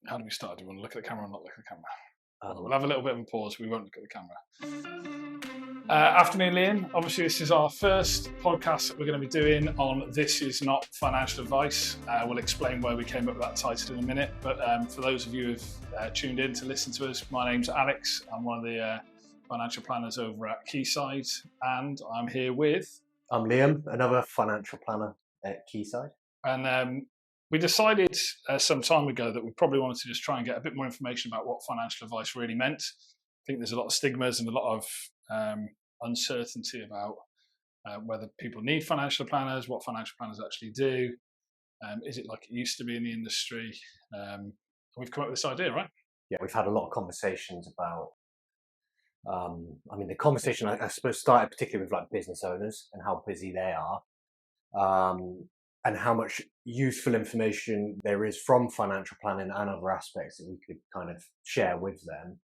How do we start? Do we want to look at the camera or not look at the camera? Um, We'll have a little bit of a pause. We won't look at the camera. Afternoon, Liam. Obviously, this is our first podcast that we're going to be doing on This Is Not Financial Advice. We'll explain where we came up with that title in a minute. But for those of you who've tuned in to listen to us, my name's Alex. I'm one of the financial planners over at Quayside, and I'm here with... I'm Liam, another financial planner at Quayside. And we decided some time ago that we probably wanted to just try and get a bit more information about what financial advice really meant. I think there's a lot of stigmas and a lot of uncertainty about whether people need financial planners, what financial planners actually do. Is it like it used to be in the industry? We've come up with this idea, right? Yeah, we've had a lot of conversations about, the conversation I suppose started particularly with like business owners and how busy they are. And how much useful information there is from financial planning and other aspects that we could kind of share with them.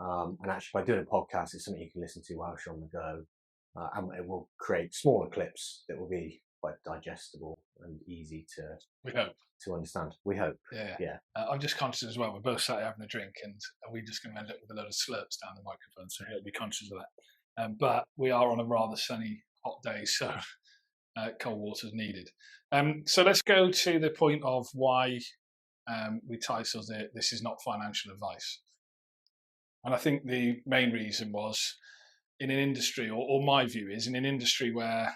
And actually, by doing a podcast, it's something you can listen to whilst you're on the go. And it will create smaller clips that will be quite digestible and easy to understand. We hope. Yeah. I'm just conscious as well. We're both sat here having a drink, and we're just going to end up with a load of slurps down the microphone. So be conscious of that. But we are on a rather sunny, hot day, so cold water is needed. So let's go to the point of why we titled it "This Is Not Financial Advice." And I think the main reason was in an industry, or my view is in an industry where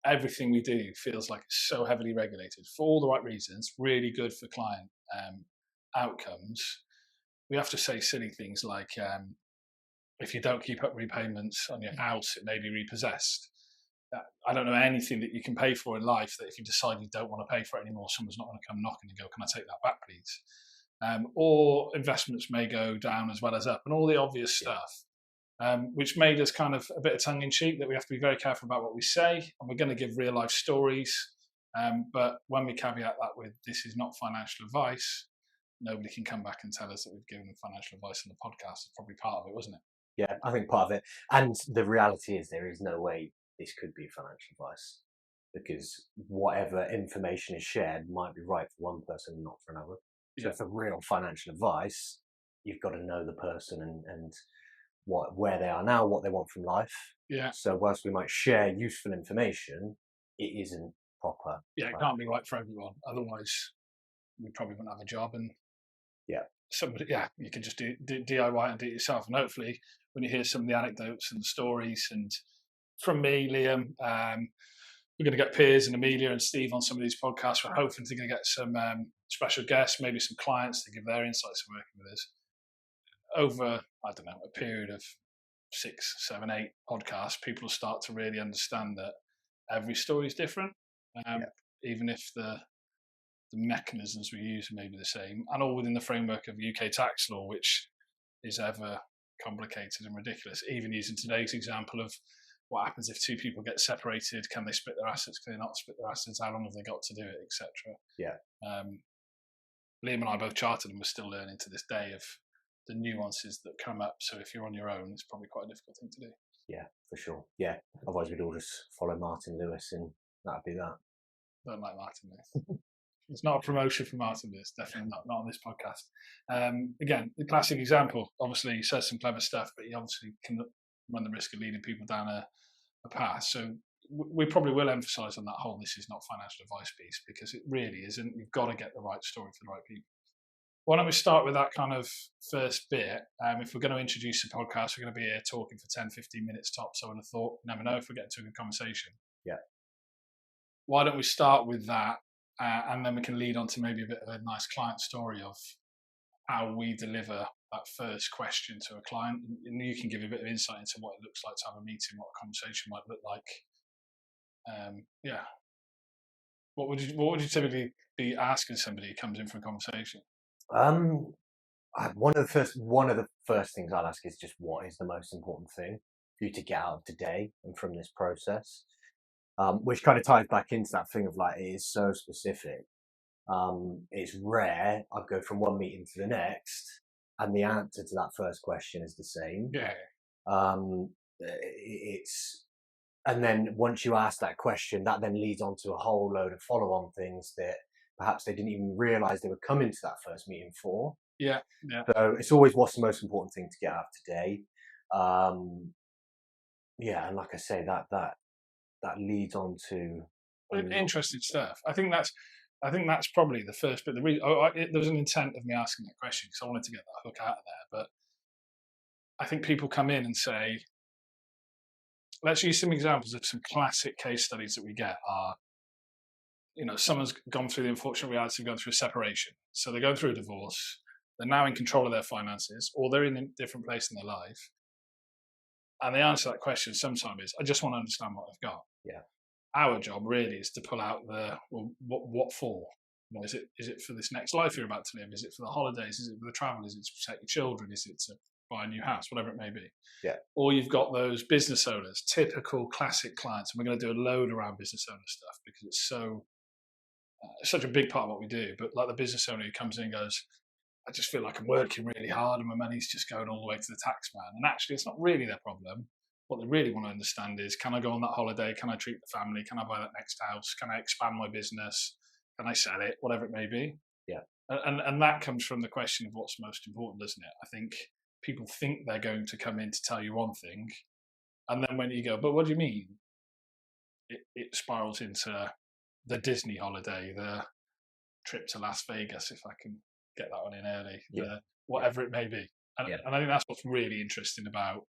everything we do feels like it's so heavily regulated for all the right reasons, really good for client outcomes. We have to say silly things like, if you don't keep up repayments on your house, it may be repossessed. I don't know anything that you can pay for in life that if you decide you don't want to pay for it anymore, someone's not going to come knocking and go, "Can I take that back, please?" Or investments may go down as well as up, and all the obvious stuff, which made us kind of a bit of tongue-in-cheek that we have to be very careful about what we say, and we're going to give real-life stories. But when we caveat that with "this is not financial advice," nobody can come back and tell us that we've given them financial advice on the podcast. It's probably part of it, wasn't it? Yeah, I think part of it. And the reality is there is no way this could be financial advice, because whatever information is shared might be right for one person and not for another. So for real financial advice, you've got to know the person and where they are now, what they want from life. Yeah. So whilst we might share useful information, it isn't proper. Yeah, it can't be right for everyone. Otherwise, we probably wouldn't have a job. And you can just do DIY and do it yourself. And hopefully, when you hear some of the anecdotes and the stories, and from me, Liam, we're going to get Piers and Amelia and Steve on some of these podcasts. We're hoping to get some special guests, maybe some clients to give their insights of working with us. Over, I don't know, a period of 6, 7, 8 podcasts, people will start to really understand that every story is different, even if the mechanisms we use may be the same, and all within the framework of UK tax law, which is ever complicated and ridiculous. Even using today's example of what happens if 2 people get separated, can they split their assets, can they not split their assets, how long have they got to do it, etc. Liam and I both chartered, and we're still learning to this day of the nuances that come up. So if you're on your own, it's probably quite a difficult thing to do. Yeah, for sure. Yeah, otherwise we'd all just follow Martin Lewis, and that'd be that. Don't like Martin Lewis. It's not a promotion for Martin Lewis, definitely not on this podcast. Again, the classic example, obviously he says some clever stuff, but he obviously can run the risk of leading people down a path. So we probably will emphasise on that whole "this is not financial advice" piece, because it really isn't. You've got to get the right story for the right people. Why don't we start with that kind of first bit? If we're going to introduce the podcast, we're going to be here talking for 10, 15 minutes tops. I would have thought, never know if we get into a good conversation. Yeah. Why don't we start with that? And then we can lead on to maybe a bit of a nice client story of how we deliver that first question to a client. And you can give a bit of insight into what it looks like to have a meeting, what a conversation might look like. What would you typically be asking somebody who comes in for a conversation? One of the first things I'll ask is just, what is the most important thing for you to get out of today and from this process? Which kind of ties back into that thing of like, it is so specific. It's rare I'll go from one meeting to the next and the answer to that first question is the same. Yeah. And then once you ask that question, that then leads on to a whole load of follow-on things that perhaps they didn't even realize they were coming to that first meeting for. Yeah, yeah. So it's always what's the most important thing to get out of today. Um, yeah, and like I say, that leads on to a lot. Interesting stuff. I think that's probably the first bit. The reason there was an intent of me asking that question because I wanted to get that hook out of there. But I think people come in and say, let's use some examples of some classic case studies that we get are, someone's gone through the unfortunate reality of going through a separation. So they're going through a divorce. They're now in control of their finances, or they're in a different place in their life. And the answer to that question sometimes is, I just want to understand what I've got. Yeah, Our job really is to pull out what for? Is it for this next life you're about to live? Is it for the holidays? Is it for the travel? Is it to protect your children? Is it to buy a new house? Whatever it may be. yeah, Or you've got those business owners, typical classic clients, and we're going to do a load around business owner stuff because it's such a big part of what we do. But like the business owner who comes in and goes, I just feel like I'm working really hard and my money's just going all the way to the tax man. And actually, it's not really their problem. What they really want to understand is, can I go on that holiday? Can I treat the family? Can I buy that next house? Can I expand my business? Can I sell it? Whatever it may be. yeah, And that comes from the question of what's most important, doesn't it? I think people think they're going to come in to tell you one thing. And then when you go, but what do you mean? It spirals into the Disney holiday, the trip to Las Vegas, if I can get that one in early, yeah, whatever it may be. And, yeah, and I think that's what's really interesting about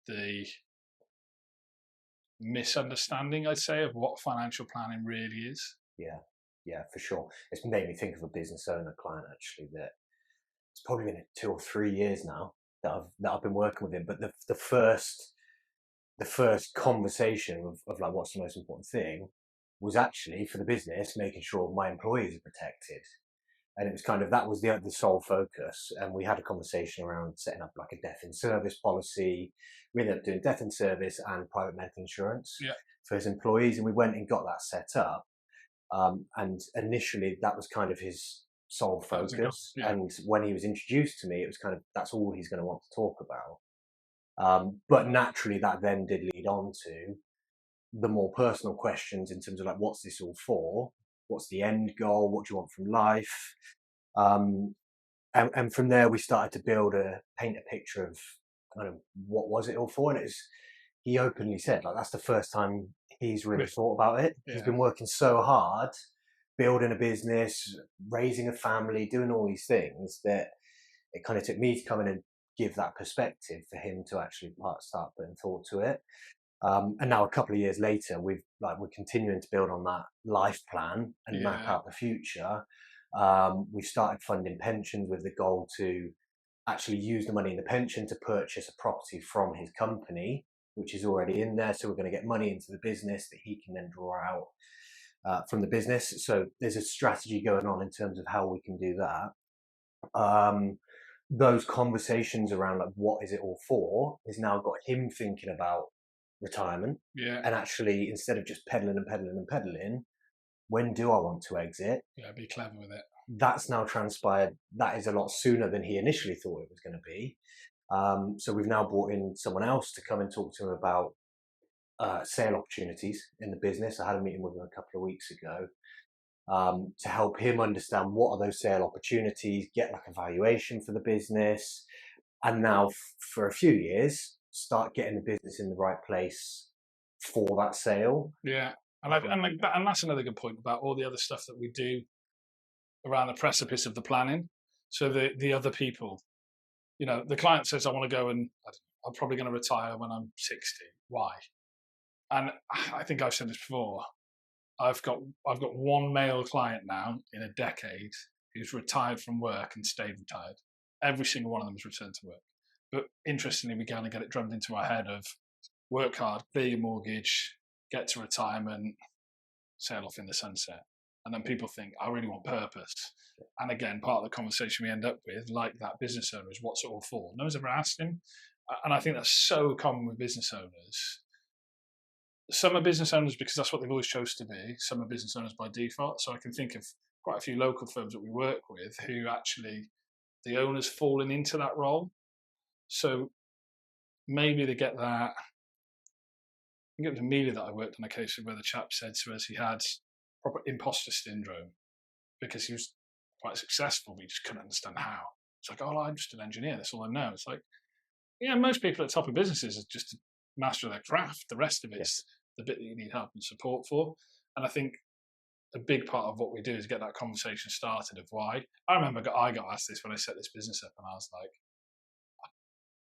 the misunderstanding, I'd say, of what financial planning really is. yeah, yeah, for sure. It's made me think of a business owner client actually that it's probably been 2 or 3 years now that I've been working with him. But the first conversation of like what's the most important thing was actually for the business making sure my employees are protected. And it was kind of that was the sole focus. And we had a conversation around setting up like a death in service policy. We ended up doing death in service and private medical insurance Yeah, for his employees, and we went and got that set up. And initially, that was kind of his sole that was a goal. focus. Yeah, And when he was introduced to me, it was kind of that's all he's going to want to talk about. But naturally, that then did lead on to the more personal questions in terms of like, what's this all for? What's the end goal? What do you want from life? Um, and from there, we started to paint a picture of kind of what was it all for. And he openly said, like, that's the first time he's really thought about it. He's yeah, been working so hard, building a business, raising a family, doing all these things that it kind of took me to come in and give that perspective for him to actually start putting thought to it. And now a couple of years later, we're continuing to build on that life plan and map yeah, out the future. We've started funding pensions with the goal to actually use the money in the pension to purchase a property from his company, which is already in there. So we're going to get money into the business that he can then draw out from the business. So there's a strategy going on in terms of how we can do that. Those conversations around like what is it all for has now got him thinking about retirement, yeah, and actually instead of just pedaling and pedaling and pedaling, when do I want to exit? yeah. Be clever with it. That's now transpired. That is a lot sooner than he initially thought it was going to be. So we've now brought in someone else to come and talk to him about sale opportunities in the business. I had a meeting with him a couple of weeks ago to help him understand what are those sale opportunities, get like a valuation for the business, and now for a few years start getting the business in the right place for that sale. Yeah, and that's another good point about all the other stuff that we do around the precipice of the planning. So the other people, the client says, I want to go and I'm probably going to retire when I'm 60. Why? And I think I've said this before. I've got one male client now in a decade who's retired from work and stayed retired. Every single one of them has returned to work. But interestingly, we kind of get it drummed into our head of work hard, clear your mortgage, get to retirement, sail off in the sunset. And then people think, I really want purpose. And again, part of the conversation we end up with, like that business owner, is what's it all for? No one's ever asked him. And I think that's so common with business owners. Some are business owners because that's what they've always chose to be. Some are business owners by default. So I can think of quite a few local firms that we work with who actually the owner's fallen into that role. So maybe they get that. I think it was Amelia that I worked on a case where the chap said to us he had proper imposter syndrome because he was quite successful, but he just couldn't understand how. It's like, oh, I'm just an engineer. That's all I know. It's like, yeah, most people at the top of businesses are just a master of their craft. The rest of Yeah. it's the bit that you need help and support for. And I think a big part of what we do is get that conversation started of why. I remember I got asked this when I set this business up, and I was like,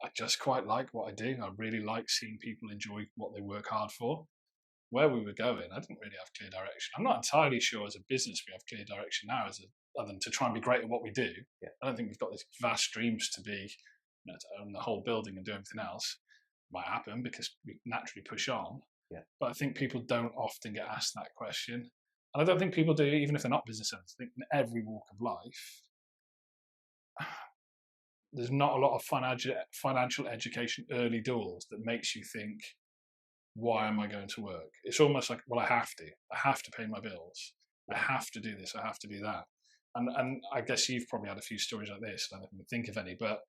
I just quite like what I do. I really like seeing people enjoy what they work hard for. Where we were going, I didn't really have clear direction. I'm not entirely sure as a business we have clear direction now, other than to try and be great at what we do. Yeah. I don't think we've got these vast dreams to be, to own the whole building and do everything else. Might happen because we naturally push on. Yeah. But I think people don't often get asked that question. And I don't think people do, even if they're not business owners. I think in every walk of life, there's not a lot of financial education early doors that makes you think, why am I going to work? It's almost like, well, I have to pay my bills. I have to do this. I have to do that. And I guess you've probably had a few stories like this. I don't even think of any, but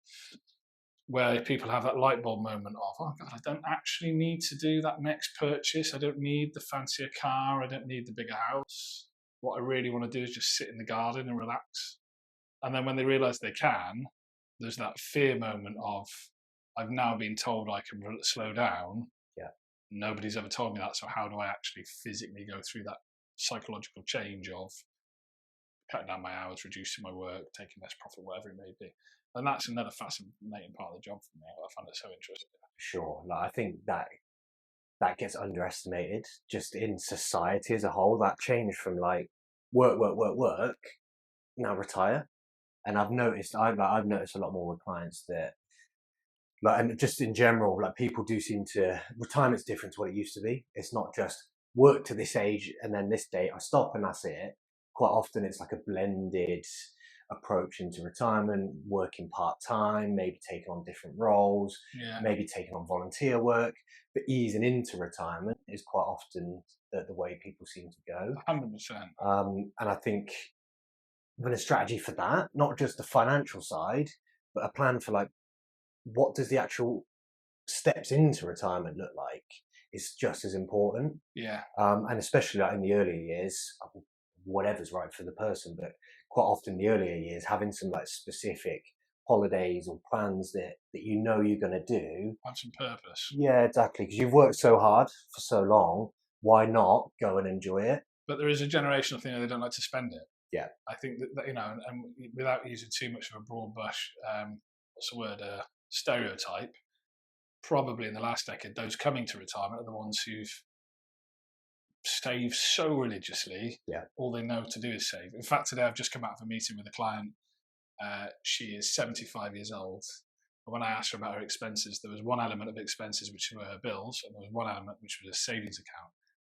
where people have that light bulb moment of, oh God, I don't actually need to do that next purchase. I don't need the fancier car. I don't need the bigger house. What I really want to do is just sit in the garden and relax. And then when they realize they can, there's that fear moment of, I've now been told I can slow down. Yeah. Nobody's ever told me that. So how do I actually physically go through that psychological change of cutting down my hours, reducing my work, taking less profit, whatever it may be? And that's another fascinating part of the job for me. I find it so interesting. Sure. Like, I think that gets underestimated just in society as a whole. That change from like work, now retire. And I've noticed a lot more with clients that, like, and just in general, like, people do seem to, retirement's different to what it used to be. It's not just work to this age and then this date I stop and that's it. Quite often it's like a blended approach into retirement, working part-time, maybe taking on different roles, maybe taking on volunteer work, but easing into retirement is quite often the way people seem to go. 100%. And I think having a strategy for that, not just the financial side, but a plan for like, what does the actual steps into retirement look like, is just as important. Yeah. And especially like in the earlier years, whatever's right for the person, but quite often in the earlier years, having some like specific holidays or plans that you know you're going to do. Have some purpose. Yeah, exactly. Because you've worked so hard for so long, why not go and enjoy it? But there is a generational thing that they don't like to spend it. Yeah. I think that and without using too much of a broad brush, what's the word, stereotype, probably in the last decade, those coming to retirement are the ones who've saved so religiously. Yeah. All they know to do is save. In fact, today I've just come out of a meeting with a client. She is 75 years old. And when I asked her about her expenses, there was one element of expenses which were her bills, and there was one element which was a savings account.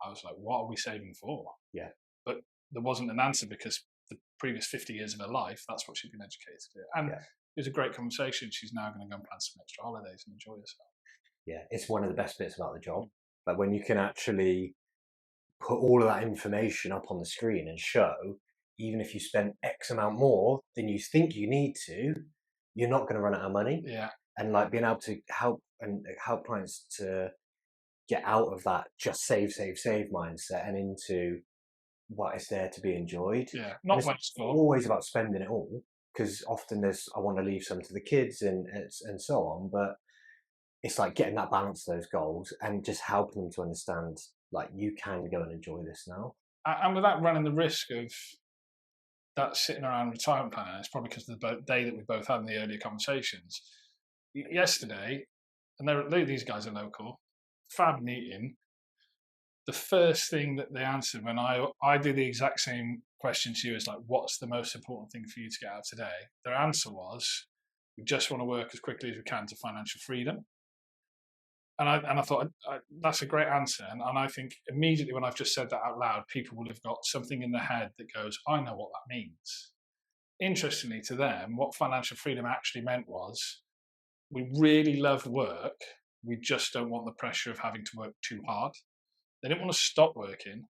I was like, what are we saving for? Yeah. But there wasn't an answer because the previous 50 years of her life, that's what she'd been educated to do. And it was a great conversation. She's now going to go and plan some extra holidays and enjoy herself. Yeah, it's one of the best bits about the job. Like when you can actually put all of that information up on the screen and show, even if you spend X amount more than you think you need to, you're not going to run out of money. Yeah. And like being able to help clients to get out of that just save mindset and into what is there to be enjoyed. Yeah, not always about spending it all, because often I want to leave some to the kids and so on, but it's like getting that balance to those goals and just helping them to understand, like, you can go and enjoy this now. And without running the risk of that sitting around retirement planning, it's probably because of the day that we both had in the earlier conversations. Yesterday, and these guys are local, fab meeting. The first thing that they answered when I did the exact same question to you is like, what's the most important thing for you to get out today? Their answer was, we just want to work as quickly as we can to financial freedom. And I thought, that's a great answer. And I think immediately when I've just said that out loud, people will have got something in their head that goes, I know what that means. Interestingly to them, what financial freedom actually meant was, we really love work. We just don't want the pressure of having to work too hard. They didn't want to stop working.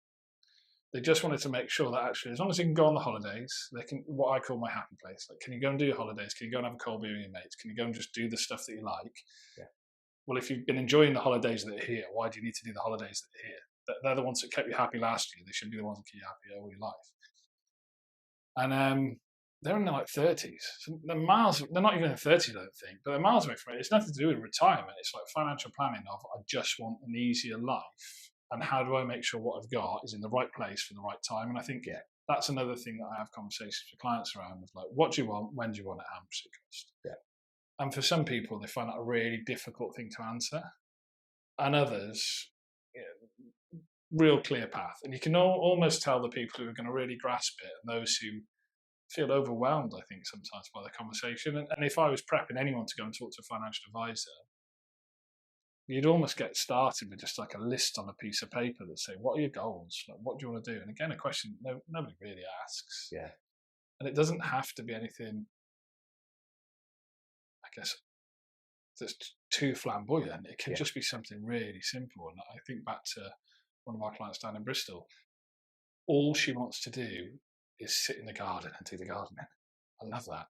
They just wanted to make sure that actually, as long as you can go on the holidays, they can, what I call my happy place. Like, can you go and do your holidays? Can you go and have a cold beer with your mates? Can you go and just do the stuff that you like? Yeah. Well, if you've been enjoying the holidays that are here, why do you need to do the holidays that are here? They're the ones that kept you happy last year. They should be the ones that keep you happy all your life. And they're in their like 30s. So they're miles. They're not even in their 30s, I don't think, but they're miles away from it. It's nothing to do with retirement. It's like financial planning of I just want an easier life, and how do I make sure what I've got is in the right place for the right time? And I think that's another thing that I have conversations with clients around of like, what do you want? When do you want it? How much does it cost? Yeah. And for some people, they find that a really difficult thing to answer, and others, real clear path. And you can almost tell the people who are going to really grasp it and those who feel overwhelmed, I think, sometimes by the conversation. And if I was prepping anyone to go and talk to a financial advisor, you'd almost get started with just like a list on a piece of paper that say, what are your goals? Like, what do you want to do? And again, a question nobody really asks. Yeah. And it doesn't have to be anything, I guess, that's too flamboyant. It can just be something really simple. And I think back to one of our clients down in Bristol. All she wants to do is sit in the garden and do the gardening. I love that.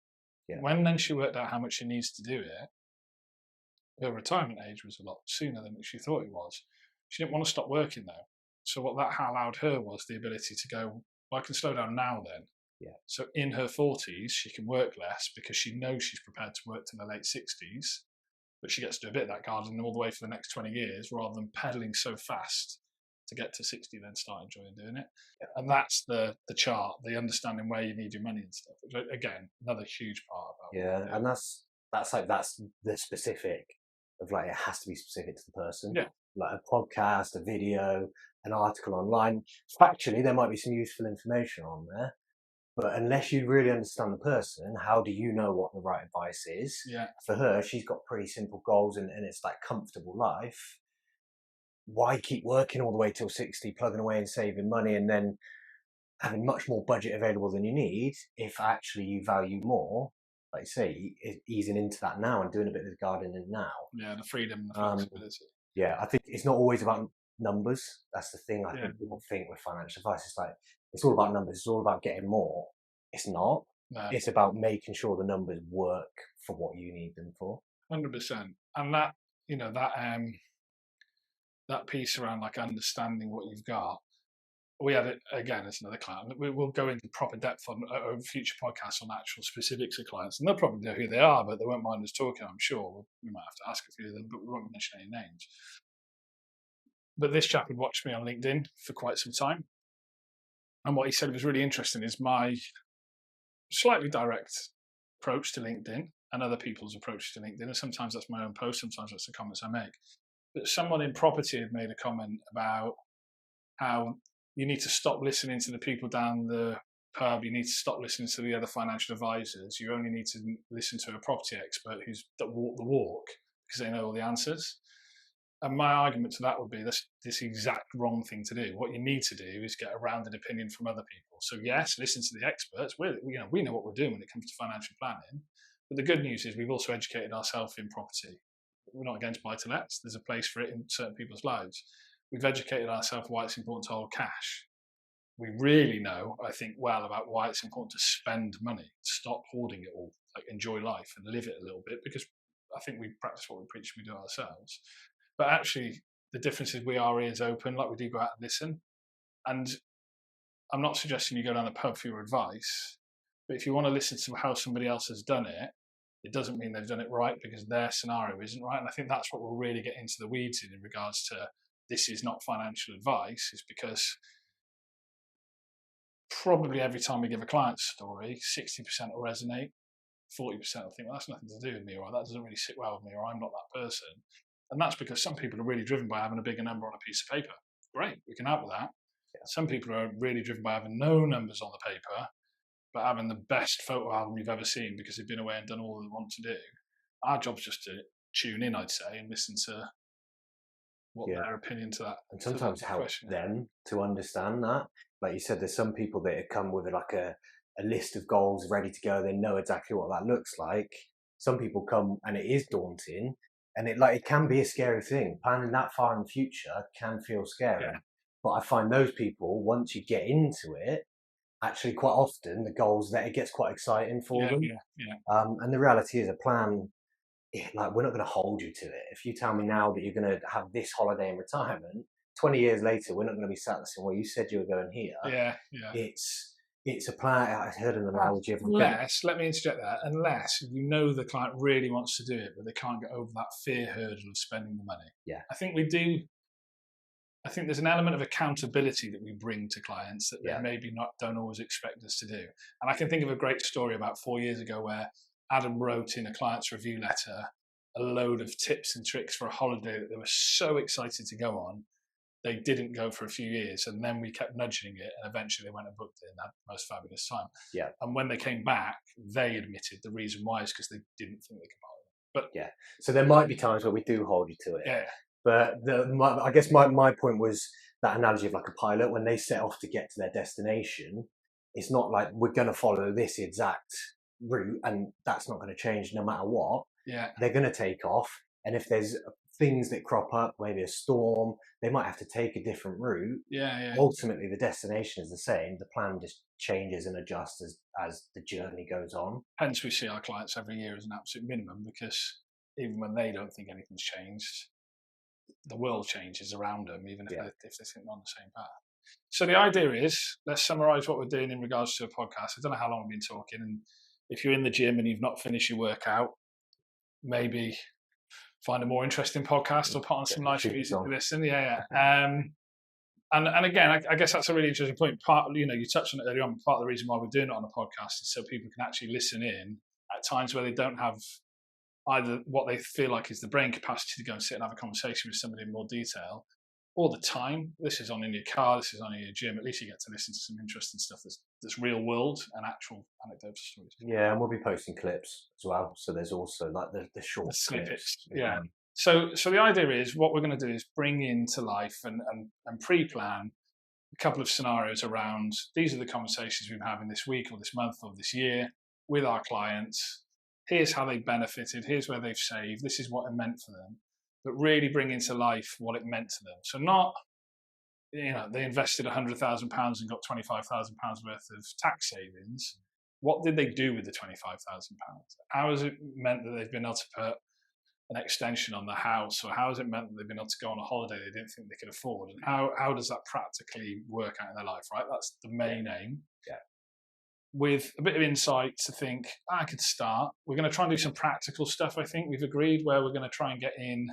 Yeah. When then she worked out how much she needs to do it, her retirement age was a lot sooner than she thought it was. She didn't want to stop working though. So what that allowed her was the ability to go, well, I can slow down now then. Yeah. So in her 40s, she can work less because she knows she's prepared to work to the late 60s, but she gets to do a bit of that gardening all the way for the next 20 years rather than pedaling so fast to get to 60, then start enjoying doing it. Yeah. And that's the chart, the understanding where you need your money and stuff. Which, again, another huge part about and that's the specific of like, it has to be specific to the person. Yeah. Like a podcast, a video, an article online. Factually, there might be some useful information on there, but unless you really understand the person, how do you know what the right advice is? Yeah. For her, she's got pretty simple goals and it's like comfortable life. Why keep working all the way till 60, plugging away and saving money and then having much more budget available than you need if actually you value more, like you say, easing into that now and doing a bit of gardening now. Yeah, the freedom and the flexibility. Yeah, I think it's not always about numbers. That's the thing I think people think with financial advice. It's like, it's all about numbers. It's all about getting more. It's not. No. It's about making sure the numbers work for what you need them for. 100%. And that, that piece around like understanding what you've got. We had it again as another client. We'll go into proper depth on future podcasts on actual specifics of clients, and they'll probably know who they are, but they won't mind us talking. I'm sure we might have to ask a few of them, but we won't mention any names. But this chap had watched me on LinkedIn for quite some time, and what he said was really interesting is my slightly direct approach to LinkedIn and other people's approach to LinkedIn. And sometimes that's my own post, sometimes that's the comments I make. But someone in property had made a comment about how you need to stop listening to the people down the pub. You need to stop listening to the other financial advisors. You only need to listen to a property expert that walk the walk because they know all the answers. And my argument to that would be this exact wrong thing to do. What you need to do is get a rounded opinion from other people. So yes, listen to the experts. We know what we're doing when it comes to financial planning. But the good news is we've also educated ourselves in property. We're not against buy-to-lets. There's a place for it in certain people's lives. We've educated ourselves why it's important to hold cash. We really know, I think, well about why it's important to spend money, stop hoarding it all, like enjoy life and live it a little bit, because I think we practice what we preach, we do it ourselves. But actually, the difference is we are ears open, like we do go out and listen. And I'm not suggesting you go down the pub for your advice, but if you want to listen to how somebody else has done it, it doesn't mean they've done it right because their scenario isn't right. And I think that's what we'll really get into the weeds in regards to this is not financial advice, is because probably every time we give a client story, 60% will resonate, 40% will think, well, that's nothing to do with me, or that doesn't really sit well with me, or I'm not that person. And that's because some people are really driven by having a bigger number on a piece of paper. Great, we can help with that. Yeah. Some people are really driven by having no numbers on the paper, but having the best photo album you've ever seen because they've been away and done all they want to do. Our job's just to tune in, I'd say, and listen to what their opinion to that. And sometimes help them to understand that. Like you said, there's some people that come with like a list of goals ready to go. They know exactly what that looks like. Some people come and it is daunting, and it can be a scary thing. Planning that far in the future can feel scary. Yeah. But I find those people, once you get into it, actually quite often the goals that it gets quite exciting for them. Yeah. And the reality is a plan. Like, we're not going to hold you to it. If you tell me now that you're going to have this holiday in retirement, 20 years later, we're not going to be sat saying, well, you said you were going here. Yeah. it's a plan. I heard an analogy of unless, let me interject there, unless you know the client really wants to do it, but they can't get over that fear hurdle of spending the money. Yeah. I think there's an element of accountability that we bring to clients that they maybe don't always expect us to do. And I can think of a great story about 4 years ago where Adam wrote in a client's review letter a load of tips and tricks for a holiday that they were so excited to go on. They didn't go for a few years, and then we kept nudging it, and eventually they went and booked it and had the most fabulous time. Yeah. And when they came back, they admitted the reason why is because they didn't think they could hold it. But yeah, so there might be times where we do hold you to it. Yeah. But I guess my point was that analogy of like a pilot, when they set off to get to their destination, it's not like we're going to follow this exact route and that's not going to change no matter what. Yeah. They're going to take off. And if there's things that crop up, maybe a storm, they might have to take a different route. Yeah. Ultimately, the destination is the same. The plan just changes and adjusts as the journey goes on. Hence, we see our clients every year as an absolute minimum, because even when they don't think anything's changed, the world changes around them, even if they think they're on the same path. So the idea is, let's summarize what we're doing in regards to a podcast. I don't know how long we've been talking, and if you're in the gym and you've not finished your workout, maybe find a more interesting podcast or put on some nice music to listen. And again, I guess that's a really interesting point. You touched on it earlier on. Part of the reason why we're doing it on a podcast is so people can actually listen in at times where they don't have either what they feel like is the brain capacity to go and sit and have a conversation with somebody in more detail, or the time. This is on in your car, this is on in your gym. At least you get to listen to some interesting stuff that's real world and actual anecdotal stories. Yeah, and we'll be posting clips as well. So there's also like the short snippets. Yeah. So the idea is, what we're going to do is bring into life and pre-plan a couple of scenarios around, these are the conversations we've been having this week or this month or this year with our clients. Here's how they benefited. Here's where they've saved. This is what it meant for them. But really bring into life what it meant to them. So not, they invested £100,000 and got £25,000 worth of tax savings. What did they do with the £25,000? How has it meant that they've been able to put an extension on the house, or how has it meant that they've been able to go on a holiday they didn't think they could afford? And how does that practically work out in their life, right? That's the main aim. Yeah. With a bit of insight to think, I could start. We're going to try and do some practical stuff, I think we've agreed, where we're going to try and get in,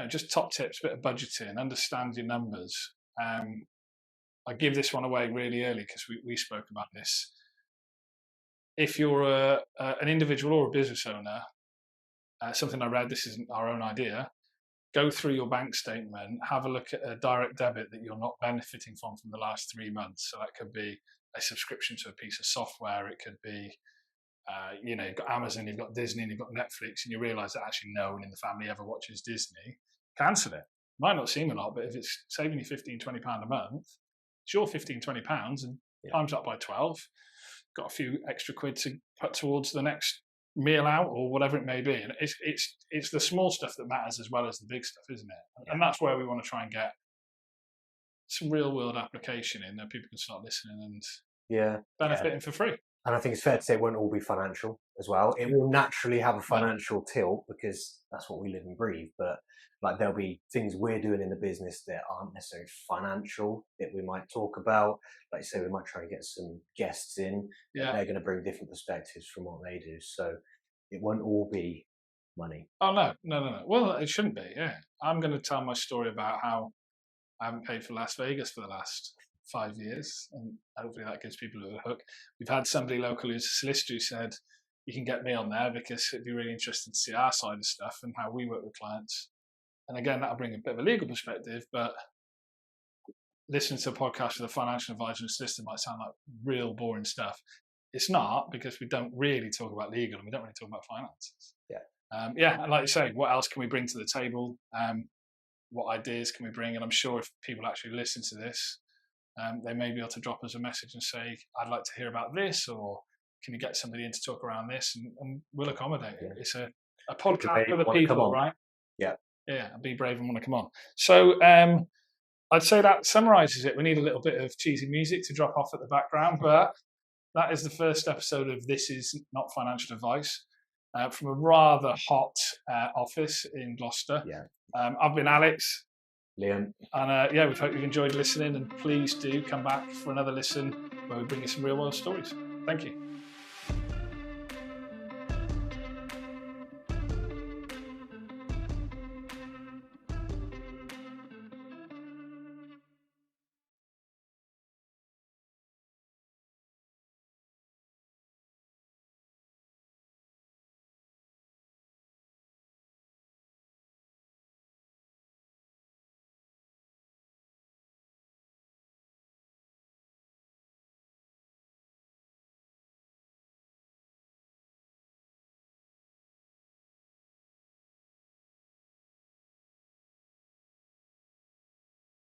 just top tips, a bit of budgeting, understand your numbers. I give this one away really early because we spoke about this. If you're an individual or a business owner, something I read, this isn't our own idea, go through your bank statement, have a look at a direct debit that you're not benefiting from the last 3 months. So that could be a subscription to a piece of software. It could be, you've got Amazon, you've got Disney, and you've got Netflix, and you realise that actually no one in the family ever watches Disney. Cancel it. Might not seem a lot, but if it's saving you £15, £20 a month, it's your £15, £20 and times up by 12. Got a few extra quid to put towards the next meal out or whatever it may be. And it's the small stuff that matters as well as the big stuff, isn't it? And that's where we want to try and get some real world application in, that people can start listening and benefiting for free. And I think it's fair to say it won't all be financial as well. It will naturally have a financial tilt because that's what we live and breathe. But like, there'll be things we're doing in the business that aren't necessarily financial that we might talk about. Like you say, we might try and get some guests in. Yeah. They're going to bring different perspectives from what they do. So it won't all be money. Oh, no. Well, it shouldn't be, yeah. I'm going to tell my story about how I haven't paid for Las Vegas for the last 5 years, and hopefully that gives people a hook. We've had somebody local who's a solicitor who said, you can get me on there because it'd be really interesting to see our side of stuff and how we work with clients. And again, that'll bring a bit of a legal perspective, but listening to a podcast with a financial advisor and solicitor might sound like real boring stuff. It's not, because we don't really talk about legal and we don't really talk about finances. And like you say, what else can we bring to the table? What ideas can we bring? And I'm sure if people actually listen to this, they may be able to drop us a message and say, I'd like to hear about this, or can you get somebody in to talk around this, and we'll accommodate it. It's a podcast for the people, right? Yeah, be brave and want to come on. So I'd say that summarises it. We need a little bit of cheesy music to drop off at the background, but that is the first episode of This Is Not Financial Advice from a rather hot office in Gloucester. I've been Alex. Liam. And we hope you've enjoyed listening, and please do come back for another listen where we bring you some real world stories. Thank you.